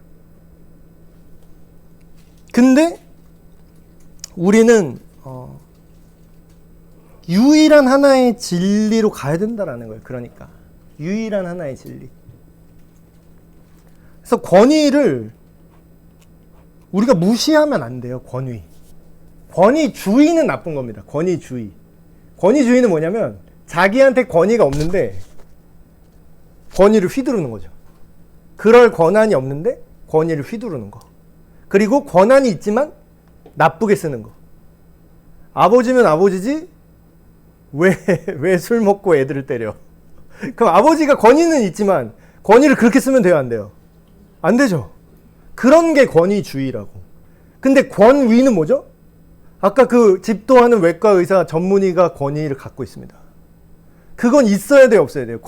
근데 우리는 유일한 하나의 진리로 가야 된다라는 거예요. 그러니까 유일한 하나의 진리. 그래서 권위를 우리가 무시하면 안 돼요. 권위주의는 나쁜 겁니다. 권위주의는 뭐냐면 자기한테 권위가 없는데 권위를 휘두르는 거죠. 그럴 권한이 없는데 권위를 휘두르는 거. 그리고 권한이 있지만 나쁘게 쓰는 거. 아버지면 아버지지 왜 술 먹고 애들을 때려? 그럼 아버지가 권위는 있지만 권위를 그렇게 쓰면 돼요, 안 돼요? 안 되죠. 그런 게 권위주의라고. 근데 권위는 뭐죠? 아까 그 집도하는 외과 의사 전문의가 권위를 갖고 있습니다. 그건 있어야 돼요, 없어야 돼요?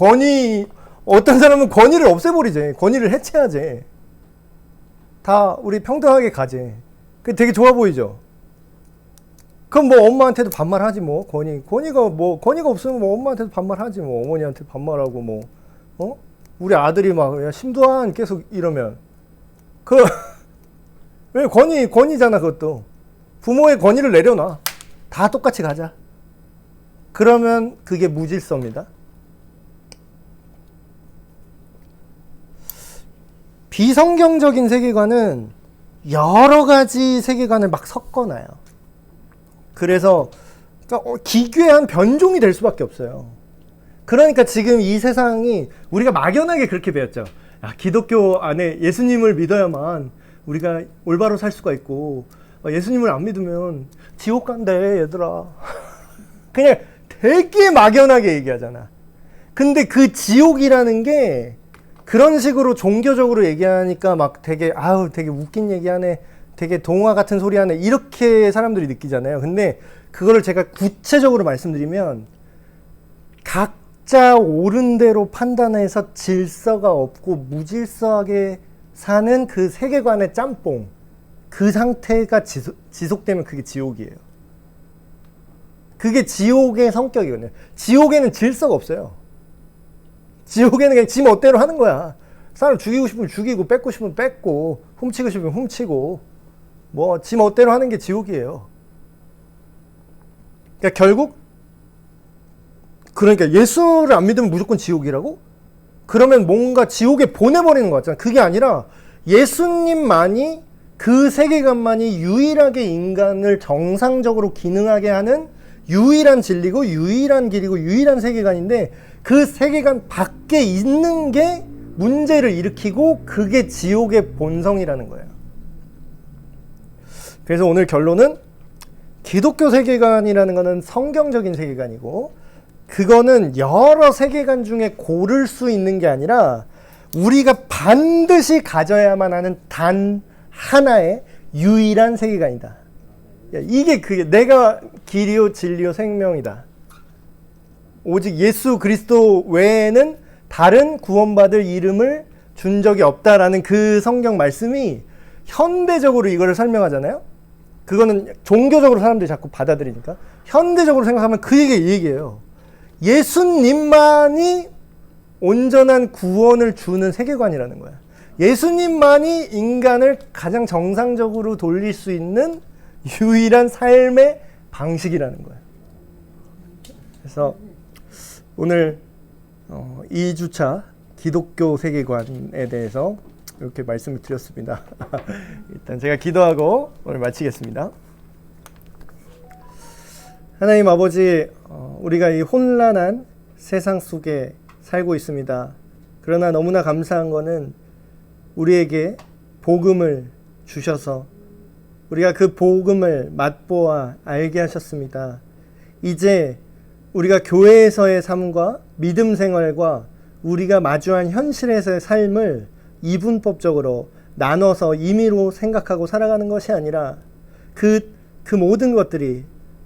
어떤 사람은 권위를 없애버리지. 권위를 해체하지. 다 우리 평등하게 가지. 그게 되게 좋아 보이죠? 그럼 뭐 엄마한테도 반말하지 뭐. 권위가 없으면 뭐 엄마한테도 반말하지 뭐. 어머니한테 반말하고 뭐. 우리 아들이 막 야, 심두환 계속 이러면 왜 권위잖아. 그것도 부모의 권위를 내려놔. 다 똑같이 가자. 그러면 그게 무질서입니다. 비성경적인 세계관은 여러 가지 세계관을 막 섞어놔요. 그래서 기괴한 변종이 될 수밖에 없어요. 그러니까 지금 이 세상이 우리가 막연하게 그렇게 배웠죠. 기독교 안에 예수님을 믿어야만 우리가 올바로 살 수가 있고 예수님을 안 믿으면 지옥 간대 얘들아. 그냥 되게 막연하게 얘기하잖아. 근데 그 지옥이라는 게 그런 식으로 종교적으로 얘기하니까 막 되게 웃긴 얘기하네. 되게 동화 같은 소리 하네. 이렇게 사람들이 느끼잖아요. 근데 그거를 제가 구체적으로 말씀드리면 각자 옳은 대로 판단해서 질서가 없고 무질서하게 사는 그 세계관의 짬뽕, 그 상태가 지속되면 그게 지옥이에요. 그게 지옥의 성격이거든요. 지옥에는 질서가 없어요. 지옥에는 그냥 지 멋대로 하는 거야. 사람 죽이고 싶으면 죽이고 뺏고 싶으면 뺏고 훔치고 싶으면 훔치고 뭐 지 멋대로 하는 게 지옥이에요. 그러니까 결국 그러니까 예수를 안 믿으면 무조건 지옥이라고? 그러면 뭔가 지옥에 보내버리는 것 같잖아. 그게 아니라 예수님만이 그 세계관만이 유일하게 인간을 정상적으로 기능하게 하는 유일한 진리고 유일한 길이고 유일한 세계관인데 그 세계관 밖에 있는 게 문제를 일으키고 그게 지옥의 본성이라는 거예요. 그래서 오늘 결론은 기독교 세계관이라는 것은 성경적인 세계관이고 그거는 여러 세계관 중에 고를 수 있는 게 아니라 우리가 반드시 가져야만 하는 단 하나의 유일한 세계관이다. 이게 그게 내가 길이요 진리요 생명이다. 오직 예수 그리스도 외에는 다른 구원받을 이름을 준 적이 없다라는 그 성경 말씀이 현대적으로 이거를 설명하잖아요. 그거는 종교적으로 사람들이 자꾸 받아들이니까 현대적으로 생각하면 그 얘기예요. 예수님만이 온전한 구원을 주는 세계관이라는 거야. 예수님만이 인간을 가장 정상적으로 돌릴 수 있는 유일한 삶의 방식이라는 거야. 그래서 오늘 2주차 기독교 세계관에 대해서 이렇게 말씀을 드렸습니다. 일단 제가 기도하고 오늘 마치겠습니다. 하나님 아버지, 우리가 이 혼란한 세상 속에 살고 있습니다. 그러나 너무나 감사한 거는 우리에게 복음을 주셔서 우리가 그 복음을 맛보아 알게 하셨습니다. 이제 우리가 교회에서의 삶과 믿음 생활과 우리가 마주한 현실에서의 삶을 이분법적으로 나눠서 임의로 생각하고 살아가는 것이 아니라 그 모든 것들이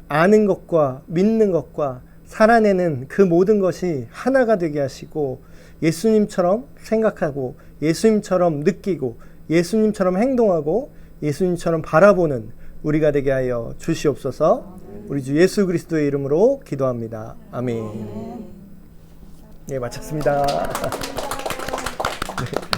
아는 것과 믿는 것과 살아내는 그 모든 것이 하나가 되게 하시고 예수님처럼 생각하고 예수님처럼 느끼고 예수님처럼 행동하고 예수님처럼 바라보는 우리가 되게 하여 주시옵소서. 우리 주 예수 그리스도의 이름으로 기도합니다. 아멘. 예, 마쳤습니다. 네.